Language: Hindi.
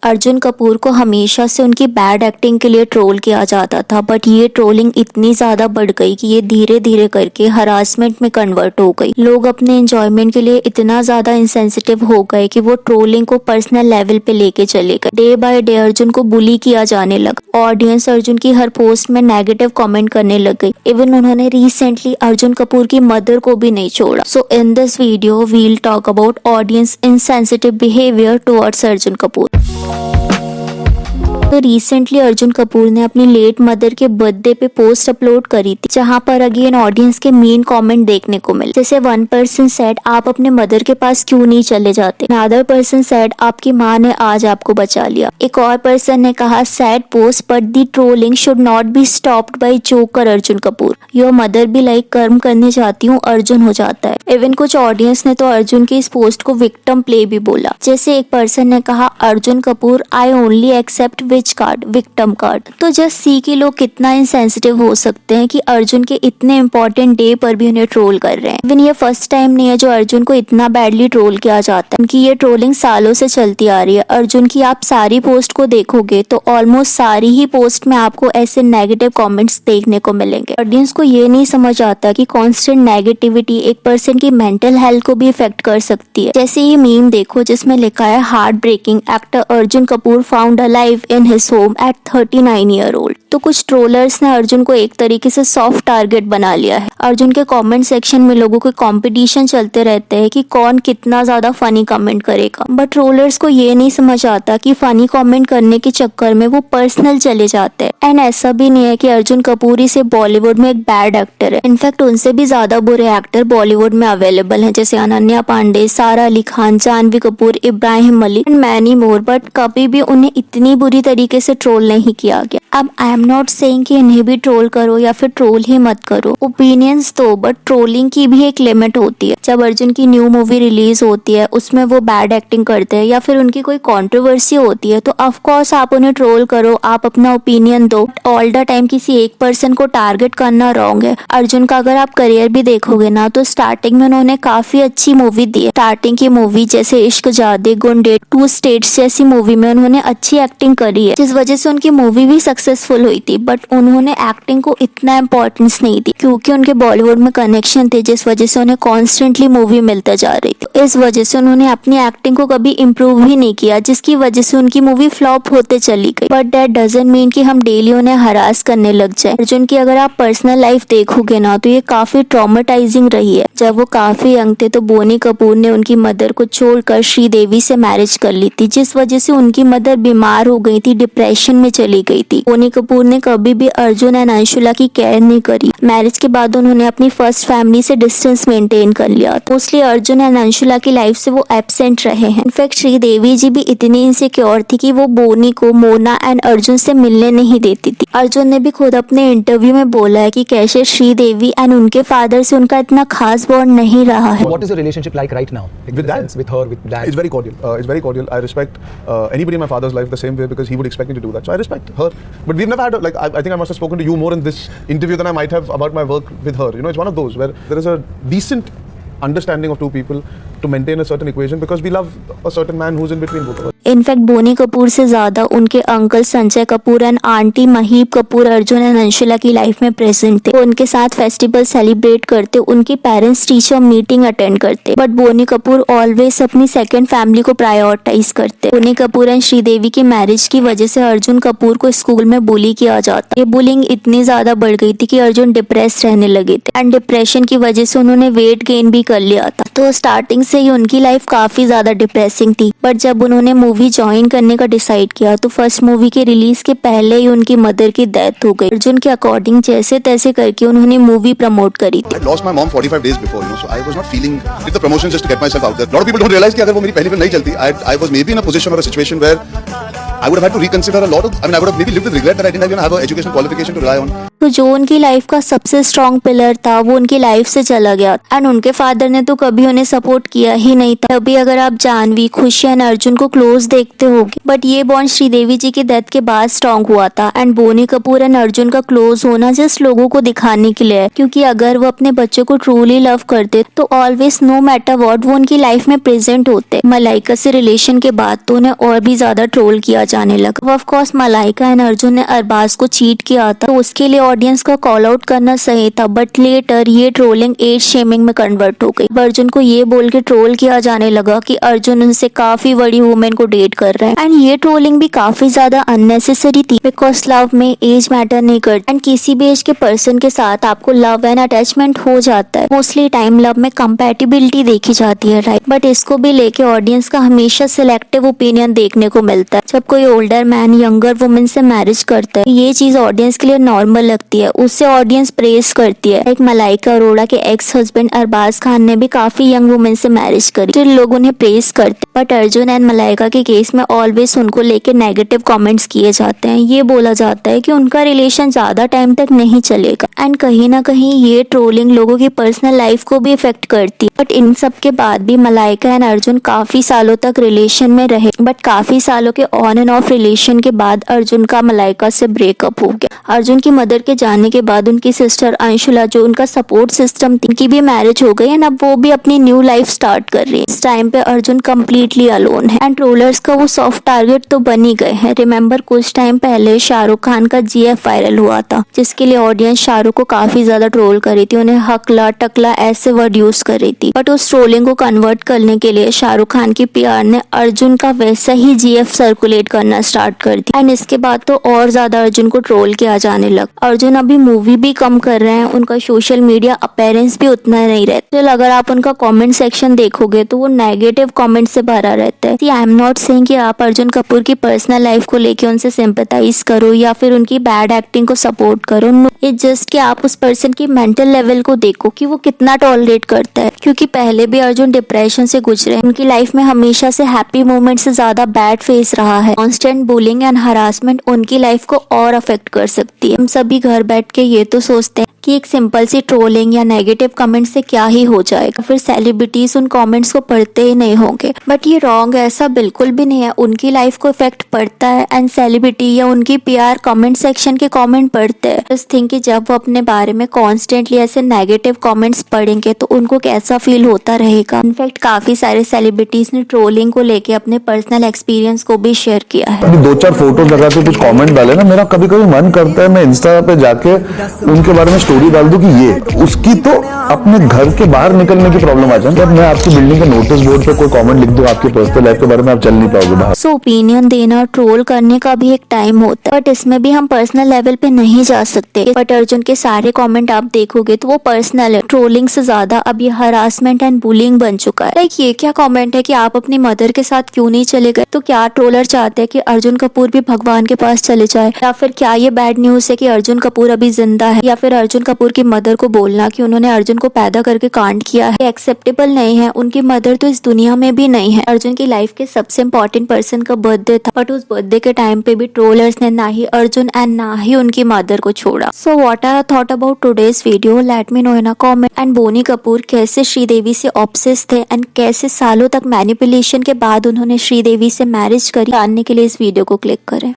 अर्जुन कपूर को हमेशा से उनकी बैड एक्टिंग के लिए ट्रोल किया जाता था, बट ये ट्रोलिंग इतनी ज्यादा बढ़ गई कि ये धीरे धीरे करके हरासमेंट में कन्वर्ट हो गई। लोग अपने एंजॉयमेंट के लिए इतना ज्यादा इंसेंसिटिव हो गए कि वो ट्रोलिंग को पर्सनल लेवल पे लेके चले गए। डे बाय डे अर्जुन को बुली किया जाने लगा। ऑडियंस अर्जुन की हर पोस्ट में नेगेटिव कमेंट करने लग गई। इवन उन्होंने रिसेंटली अर्जुन कपूर की मदर को भी नहीं छोड़ा। So in this video we'll talk about audience insensitive behaviour towards Arjun Kapoor. तो रिसेंटली अर्जुन कपूर ने अपनी लेट मदर के बर्थडे पे पोस्ट अपलोड करी थी, जहां पर अगेन ऑडियंस के मेन कमेंट देखने को मिले। जैसे वन पर्सन सेड, आप अपने मदर के पास क्यों नहीं चले जाते। अनदर पर्सन सेड, आपकी माँ ने आज आपको बचा लिया। एक और पर्सन ने कहा, sad post but the trolling should not be stopped by joker Arjun Kapoor. Your mother भी लाइक कर्म करने जाती हूँ अर्जुन हो जाता है। इवन कुछ ऑडियंस ने तो अर्जुन के इस पोस्ट को विक्टिम प्ले भी बोला। जैसे एक पर्सन ने कहा, Arjun Kapoor I only accept card, victim card. तो जस्ट सी कि लोग कितना इंसेंसिटिव हो सकते हैं कि अर्जुन के इतने इंपॉर्टेंट डे पर भी उन्हें ट्रोल कर रहे हैं। इवन ये फर्स्ट टाइम नहीं है जो अर्जुन को इतना बैडली ट्रोल किया जाता है। उनकी ये ट्रोलिंग सालों से चलती आ रही है। अर्जुन की आप सारी पोस्ट को देखोगे तो ऑलमोस्ट सारी ही पोस्ट में आपको ऐसे नेगेटिव कमेंट्स देखने को मिलेंगे। ऑडियंस को ये नहीं समझ आता कि कॉन्स्टेंट नेगेटिविटी एक पर्सन की मेंटल हेल्थ को भी इफेक्ट कर सकती है। जैसे ये मीम देखो जिसमें लिखा है, heart breaking, actor Arjun Kapoor found alive in his home at 39 year old. तो कुछ ट्रोलर्स ने अर्जुन को एक तरीके से सॉफ्ट टारगेट बना लिया है। अर्जुन के कमेंट सेक्शन में लोगों के कंपटीशन चलते रहते हैं कि कौन कितना ज्यादा फनी कमेंट करेगा। बट ट्रोलर्स को ये नहीं समझ आता कि फनी कमेंट करने के चक्कर में वो पर्सनल चले जाते हैं। एंड ऐसा भी नहीं है कि अर्जुन कपूर ही से बॉलीवुड में एक बैड एक्टर है। इनफैक्ट उनसे भी ज्यादा बुरे एक्टर बॉलीवुड में अवेलेबल हैं, जैसे Ananya Pandey, Sara Ali Khan, Janhvi Kapoor, Ibrahim Malik and many more. But कभी भी उन्हें इतनी बुरी तरीके से ट्रोल नहीं किया गया। अब आई एम नॉट सेइंग कि इन्हें भी ट्रोल करो या फिर ट्रोल ही मत करो, ओपिनियंस तो, बट ट्रोलिंग की भी एक लिमिट होती है। जब अर्जुन की न्यू मूवी रिलीज होती है, उसमें वो बैड एक्टिंग करते हैं या फिर उनकी कोई कंट्रोवर्सी होती है, तो ऑफ कोर्स आप उन्हें ट्रोल करो, आप अपना ओपिनियन दो। ऑल द टाइम किसी एक पर्सन को टारगेट करना रॉन्ग है। अर्जुन का अगर आप करियर भी देखोगे ना, तो स्टार्टिंग में उन्होंने काफी अच्छी मूवी दी है। स्टार्टिंग की मूवी जैसे इश्क जादे, गुंडे, टू स्टेट्स जैसी मूवी में उन्होंने अच्छी एक्टिंग करी है, जिस वजह से उनकी मूवी भी सक्सेसफुल हुई थी। बट उन्होंने एक्टिंग को इतना इम्पोर्टेंस नहीं दी, क्योंकि उनके बॉलीवुड में कनेक्शन थे, जिस वजह से उन्हें कॉन्स्टेंटली मूवी मिलता जा रही थी। इस वजह से उन्होंने अपनी एक्टिंग को कभी इम्प्रूव ही नहीं किया, जिसकी वजह से उनकी मूवी फ्लॉप होते चली गई। बट दैट डजंट मीन कि हम डेली उन्हें हरास करने लग जाए। अर्जुन की अगर आप पर्सनल लाइफ देखोगे ना, तो ये काफी ट्रॉमेटाइजिंग रही है। जब वो काफी यंग थे तो बोनी कपूर ने उनकी मदर को छोड़कर श्रीदेवी से मैरिज कर ली थी, जिस वजह से उनकी मदर बीमार हो गई थी, डिप्रेशन में चली गई थी। बोनी कपूर ने कभी भी अर्जुन एंड अंशुला की केयर नहीं करी। मैरिज के बाद उन्होंने अपनी फर्स्ट फैमिली से डिस्टेंस मेंटेन कर लिया। मोस्टली अर्जुन एंड अंशुला की लाइफ से वो एब्सेंट रहे हैं। इनफैक्ट श्रीदेवी जी भी इतनी इनसिक्योर थी कि वो बोनी को मोना एंड अर्जुन से मिलने नहीं देती थी। अर्जुन ने भी खुद अपने इंटरव्यू में बोला है कि कैसे श्रीदेवी एंड उनके फादर से उनका इतना खास बॉन्ड नहीं रहा है। What is your relationship like right now? With dad? With her, with dad? It's very cordial. It's very cordial. I respect anybody in my father's life the same way because he would expect me to do that. So I respect her. But we've never had I think I must have spoken to you more in this interview than I might have about my work with her. You know, it's one of those where there is a decent understanding of two people to maintain a certain equation because we love a certain man who's in between both of us. In fact Boney Kapoor से ज्यादा उनके uncle Sanjay Kapoor and aunty Maheep Kapoor Arjun and Anshula की लाइफ में प्रेजेंट थे। वो उनके साथ फेस्टिवल सेलिब्रेट करते, उनकी पेरेंट्स टीचर मीटिंग अटेंड करते। बट बोनी कपूर ऑलवेज अपनी सेकंड फैमिली को प्रायोरिटाइज करते। बोनी कपूर एंड श्रीदेवी की मैरिज की वजह से अर्जुन कपूर को स्कूल में बुली किया जाता। ये बुलिंग इतनी ज्यादा बढ़ गई थी कि अर्जुन डिप्रेस रहने लगे थे एंड डिप्रेशन की वजह से उन्होंने वेट गेन भी कर लिया था। तो स्टार्टिंग से ही उनकी लाइफ काफी ज्यादा डिप्रेसिंग थी। बट जब उन्होंने मूवी ज्वाइन करने का डिसाइड किया तो फर्स्ट मूवी के रिलीज के पहले ही उनकी मदर की डेथ हो गई। अर्जुन के अकॉर्डिंग जैसे तैसे करके उन्होंने मूवी प्रमोट करी थी। I lost my mom 45 days before, so I was not feeling did the promotion just to get myself out there. A lot of people don't realize कि अगर वो मेरी पहली फिल्म नहीं चलती, I was maybe in a position or a situation where I would have had to reconsider a lot of, I would have maybe lived with regret that I didn't have an education qualification to rely on. तो जो उनकी लाइफ का सबसे स्ट्रॉन्ग पिलर था वो उनकी लाइफ से चला गया एंड उनके फादर ने तो कभी उन्हें सपोर्ट किया ही नहीं था। अभी अगर आप जानवी, खुशी एंड अर्जुन को क्लोज देखते होगे, बट ये बॉन्ड श्रीदेवी जी की डेथ के बाद स्ट्रॉन्ग हुआ था एंड बोनी कपूर एंड अर्जुन का क्लोज होना जस्ट लोगों को दिखाने के लिए है, क्योंकि अगर वो अपने बच्चों को ट्रूली लव करते तो ऑलवेज नो मैटर व्हाट वो उनकी लाइफ में प्रेजेंट होते। मलाइका से रिलेशन के बाद तो उन्हें और भी ज्यादा ट्रोल किया जाने लगा। Of course Malaika and Arjun ने अरबाज को चीट किया था तो उसके लिए ऑडियंस का कॉल आउट करना सही था, बट लेटर ये ट्रोलिंग एज शेमिंग में कन्वर्ट हो गई। अर्जुन को ये बोल के ट्रोल किया जाने लगा कि अर्जुन उनसे काफी बड़ी वुमेन को डेट कर रहे हैं एंड ये ट्रोलिंग भी काफी ज्यादा अननेसेसरी थी, बिकॉज लव में एज मैटर नहीं करती एंड किसी भी एज के पर्सन के साथ आपको लव एंड अटैचमेंट हो जाता है। मोस्टली टाइम लव में कंपैटिबिलिटी देखी जाती है, राइट, बट इसको भी लेके ऑडियंस का हमेशा सिलेक्टिव ओपिनियन देखने को मिलता है। जब कोई ओल्डर मैन यंगर वुमेन से मैरिज करता है, ये चीज ऑडियंस के लिए नॉर्मल लगती है, उससे ऑडियंस प्रेज करती है। एक मलाइका अरोड़ा के एक्स हस्बैंड अरबाज खान ने भी काफी यंग वुमेन से मैरिज करी, जो लोग उन्हें प्रेज करते, बट अर्जुन एंड मलाइका के केस में ऑलवेज उनको लेके नेगेटिव कमेंट्स किए जाते हैं। ये बोला जाता है कि उनका रिलेशन ज्यादा टाइम तक नहीं चलेगा एंड कहीं ना कहीं ये ट्रोलिंग लोगों की पर्सनल लाइफ को भी इफेक्ट करती है। बट इन सब के बाद भी मलाइका एंड अर्जुन काफी सालों तक रिलेशन में रहे, बट काफी सालों के ऑन एंड ऑफ रिलेशन के बाद अर्जुन का मलाइका से ब्रेकअप हो गया। अर्जुन की मदर के जाने के बाद उनकी सिस्टर अंशुला, जो उनका सपोर्ट सिस्टम थी, उनकी भी मैरिज हो गई एंड अब वो भी अपनी न्यू लाइफ स्टार्ट कर रही है। इस टाइम पे अर्जुन कम्प्लीटली अलोन है एंड ट्रोलर्स का वो सॉफ्ट टारगेट तो बन ही गए हैं। रिमेम्बर कुछ टाइम पहले शाहरुख खान का जीएफ वायरल हुआ था, जिसके लिए ऑडियंस शाहरुख को काफी ज्यादा ट्रोल कर रही थी, उन्हें हकला टकला ऐसे वर्ड यूज कर रही थी। बट उस ट्रोलिंग को कन्वर्ट करने के लिए शाहरुख खान की पीआर ने अर्जुन का वैसा ही जीएफ सर्कुलेट करना स्टार्ट कर दिया एंड इसके बाद तो और ज्यादा अर्जुन को ट्रोल किया जाने लगा। अर्जुन अभी मूवी भी कम कर रहे हैं, उनका सोशल मीडिया अपीयरेंस भी उतना नहीं रहता। तो अगर आप उनका कमेंट सेक्शन देखोगे तो वो नेगेटिव कमेंट से भरा रहता है। आई एम नॉट सेइंग कि आप अर्जुन कपूर की पर्सनल लाइफ को लेके उनसे सिंपैथाइज करो या फिर उनकी बैड एक्टिंग को सपोर्ट करो। इट्स जस्ट कि आप उस पर्सन की मेंटल लेवल को देखो कि वो कितना टॉलरेट करता है, क्योंकि पहले भी अर्जुन डिप्रेशन से गुजरे, उनकी लाइफ में हमेशा से हैप्पी मोमेंट से ज्यादा बैड फेस रहा है। कॉन्स्टेंट बुलिंग एंड हरासमेंट उनकी लाइफ को और अफेक्ट कर सकती है। हम सभी घर बैठ के ये तो सोचते हैं कि एक सिंपल सी ट्रोलिंग या नेगेटिव कमेंट से क्या ही हो जाएगा, फिर सेलिब्रिटीज उन कमेंट्स को पढ़ते ही नहीं होंगे, बट ये रॉन्ग है, ऐसा बिल्कुल भी नहीं है। उनकी लाइफ को इफेक्ट पड़ता है एंड सेलिब्रिटी या उनकी पीआर कमेंट सेक्शन के कमेंट पढ़ते हैं। जस्ट थिंक कि जब वो अपने बारे में कॉन्स्टेंटली ऐसे नेगेटिव कमेंट्स पढ़ेंगे तो उनको कैसा फील होता रहेगा। इनफैक्ट काफी सारे सेलिब्रिटीज ने ट्रोलिंग को लेके अपने पर्सनल एक्सपीरियंस को भी शेयर किया है। अभी 2-4 फोटोज लगा के कुछ कमेंट डाले ना, मेरा कभी कभी मन करता है मैं इंस्टा पे जाके उनके बारे में स्टोरी डाल दूं कि ये उसकी तो अपने घर के बाहर निकलने की प्रॉब्लम आ जाए। जब मैं आपकी बिल्डिंग के नोटिस बोर्ड पे कोई कमेंट लिख दूं आपकी पर्सनल लाइफ के बारे में, आप चल नहीं पाओगे बाहर। सो ओपिनियन देना, ट्रोल करने का भी एक टाइम होता है, बट इसमें भी हम पर्सनल लेवल पे नहीं जा सकते। बट अर्जुन के सारे कमेंट आप देखोगे तो वो पर्सनल है, ट्रोलिंग से ज्यादा अब ये हरासमेंट एंड बुलिंग बन चुका है। लाइक ये क्या कमेंट है कि आप अपनी मदर के साथ क्यों नहीं चले गए? तो क्या ट्रोलर चाहते हैं कि अर्जुन कपूर भी भगवान के पास चले जाए, या फिर क्या ये बैड न्यूज है कि अर्जुन कपूर अभी जिंदा है, या फिर अर्जुन कपूर की मदर को बोलना कि उन्होंने अर्जुन को पैदा करके कांड किया है एक्सेप्टेबल नहीं है। उनकी मदर तो इस दुनिया में भी नहीं है। अर्जुन की लाइफ के सबसे इम्पोर्टेंट पर्सन का बर्थडे था, बट उस बर्थडे के टाइम पे भी ट्रोलर्स ने ना ही अर्जुन एंड ना ही उनकी मदर को छोड़ा। So what are thought about today's video? Let me know in a comment. And Boney Kapoor कैसे श्रीदेवी से ऑब्सेस थे एंड कैसे सालों तक मैनिपुलेशन के बाद उन्होंने श्रीदेवी से मैरिज करी, जानने के लिए इस वीडियो को क्लिक करें।